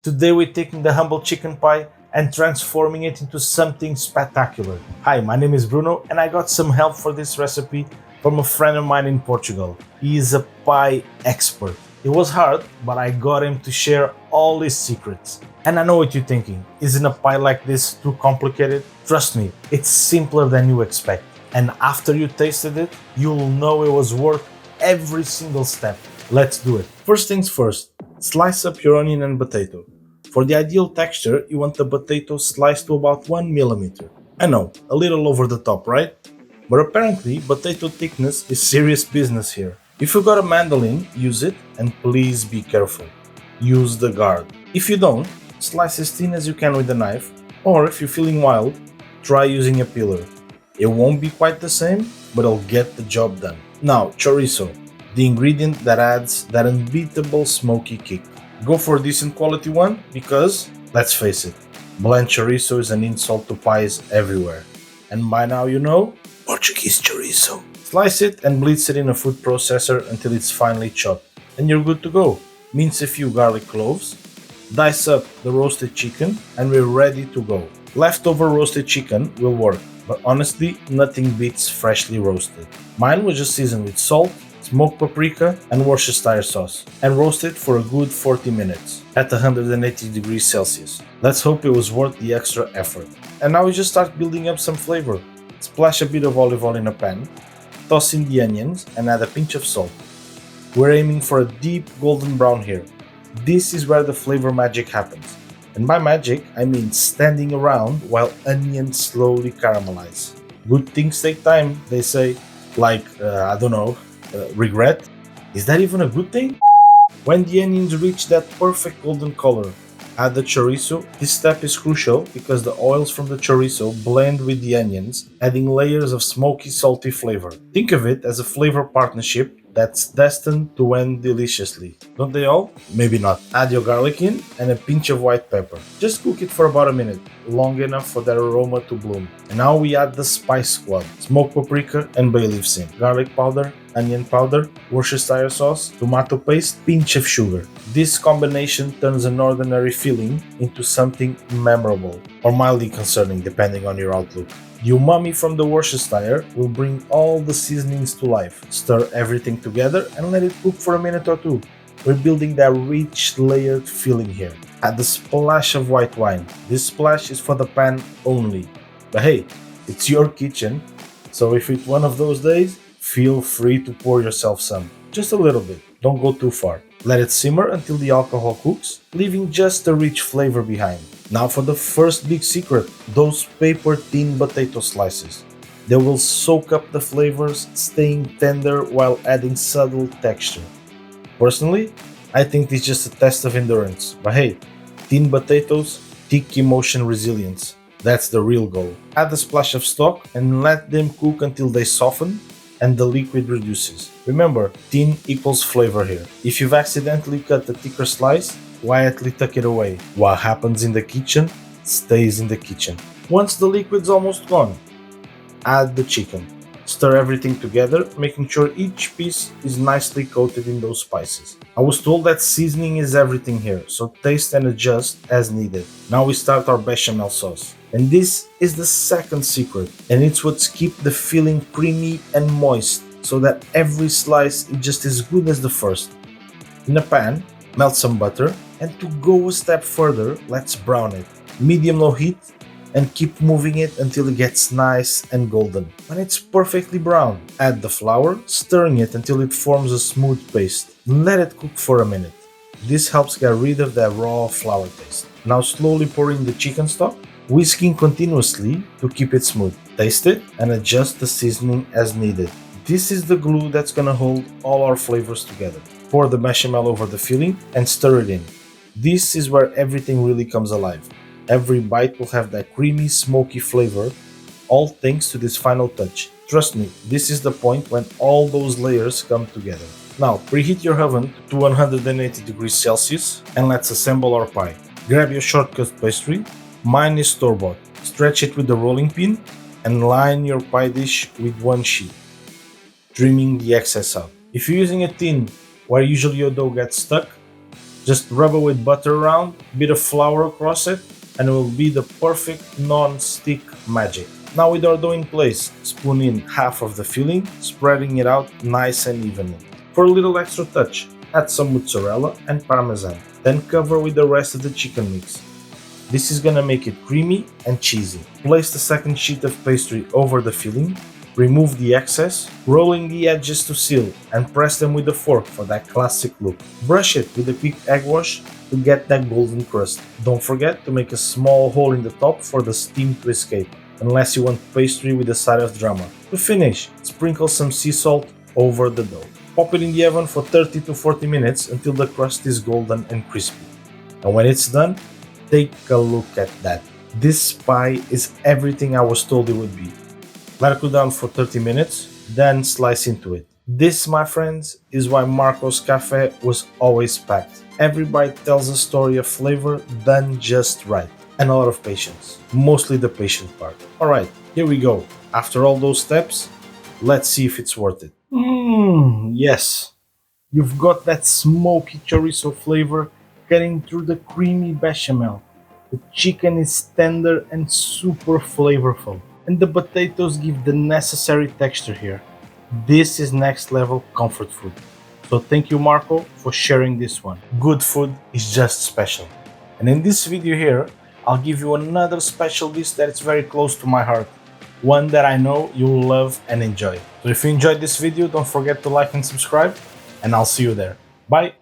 Today we're taking the humble chicken pie and transforming it into something spectacular. Hi, my name is Bruno and I got some help for this recipe from a friend of mine in Portugal. He is a pie expert. It was hard, but I got him to share all his secrets. And I know what you're thinking. Isn't a pie like this too complicated? Trust me, it's simpler than you expect. And after you tasted it, you'll know it was worth every single step. Let's do it. First things first, slice up your onion and potato. For the ideal texture, you want the potato sliced to about 1 millimeter. I know, a little over the top, right? But apparently, potato thickness is serious business here. If you got a mandolin, use it, and please be careful. Use the guard. If you don't, slice as thin as you can with a knife, or if you're feeling wild, try using a peeler. It won't be quite the same, but it'll get the job done. Now, chorizo, the ingredient that adds that unbeatable smoky kick. Go for a decent quality one because, let's face it, bland chorizo is an insult to pies everywhere. And by now you know, Portuguese chorizo. Slice it and blitz it in a food processor until it's finely chopped. And you're good to go. Mince a few garlic cloves, dice up the roasted chicken, and we're ready to go. Leftover roasted chicken will work, but honestly, nothing beats freshly roasted. Mine was just seasoned with salt, smoked paprika, and Worcestershire sauce, and roasted for a good 40 minutes at 180 degrees Celsius. Let's hope it was worth the extra effort. And now we just start building up some flavor. Splash a bit of olive oil in a pan, toss in the onions, and add a pinch of salt. We're aiming for a deep golden brown here. This is where the flavor magic happens. And by magic, I mean standing around while onions slowly caramelize. Good things take time, they say. Like, I don't know, regret? Is that even a good thing? When the onions reach that perfect golden color, add the chorizo. This step is crucial because the oils from the chorizo blend with the onions, adding layers of smoky, salty flavor. Think of it as a flavor partnership that's destined to end deliciously. Don't they all? Maybe not. Add your garlic in and a pinch of white pepper. Just cook it for about a minute, long enough for that aroma to bloom. And now we add the spice squad: smoked paprika and bay leaves in, garlic powder, onion powder, Worcestershire sauce, tomato paste, pinch of sugar. This combination turns an ordinary feeling into something memorable, or mildly concerning depending on your outlook. The umami from the Worcestershire will bring all the seasonings to life. Stir everything together and let it cook for a minute or two. We're building that rich, layered feeling here. Add a splash of white wine. This splash is for the pan only. But hey, it's your kitchen, so if it's one of those days, feel free to pour yourself some. Just a little bit, don't go too far. Let it simmer until the alcohol cooks, leaving just a rich flavor behind. Now for the first big secret, those paper thin potato slices. They will soak up the flavors, staying tender while adding subtle texture. Personally, I think this is just a test of endurance, but hey, thin potatoes, thick emotion resilience. That's the real goal. Add a splash of stock and let them cook until they soften and the liquid reduces. Remember, thin equals flavor here. If you've accidentally cut a thicker slice, quietly tuck it away. What happens in the kitchen stays in the kitchen. Once the liquid's almost gone, add the chicken. Stir everything together, making sure each piece is nicely coated in those spices. I was told that seasoning is everything here, so taste and adjust as needed. Now we start our bechamel sauce. And this is the second secret, and it's what's keep the filling creamy and moist so that every slice is just as good as the first. In a pan, melt some butter, and to go a step further, let's brown it. Medium-low heat, and keep moving it until it gets nice and golden. When it's perfectly brown, add the flour, stirring it until it forms a smooth paste. Let it cook for a minute. This helps get rid of that raw flour taste. Now slowly pour in the chicken stock, whisking continuously to keep it smooth. Taste it and adjust the seasoning as needed. This is the glue that's gonna hold all our flavors together. Pour the bechamel over the filling and stir it in. This is where everything really comes alive. Every bite will have that creamy, smoky flavor, all thanks to this final touch. Trust me, this is the point when all those layers come together. Now, preheat your oven to 180 degrees Celsius and let's assemble our pie. Grab your shortcut pastry. Mine is store-bought. Stretch it with the rolling pin and line your pie dish with one sheet, trimming the excess out. If you're using a tin where usually your dough gets stuck, Just rub it with butter around, bit of flour across it, and it will be the perfect non-stick magic. Now with our dough in place, spoon in half of the filling, spreading it out nice and evenly. For a little extra touch, add some mozzarella and parmesan, then cover with the rest of the chicken mix. This is gonna make it creamy and cheesy. Place the second sheet of pastry over the filling, remove the excess, rolling the edges to seal, and press them with a fork for that classic look. Brush it with a quick egg wash to get that golden crust. Don't forget to make a small hole in the top for the steam to escape, unless you want pastry with a side of drama. To finish, sprinkle some sea salt over the dough. Pop it in the oven for 30 to 40 minutes until the crust is golden and crispy. And when it's done, take a look at that. This pie is everything I was told it would be. Let it cool down for 30 minutes, then slice into it. This, my friends, is why Marco's Cafe was always packed. Every bite tells a story of flavor done just right, and a lot of patience. Mostly the patient part. Alright, here we go. After all those steps, let's see if it's worth it. Yes. You've got that smoky chorizo flavor cutting through the creamy bechamel. The chicken is tender and super flavorful, and the potatoes give the necessary texture here. This is next level comfort food. So thank you, Marco, for sharing this one. Good food is just special. And in this video here, I'll give you another special dish that is very close to my heart. One that I know you'll love and enjoy. So if you enjoyed this video, don't forget to like and subscribe, and I'll see you there. Bye!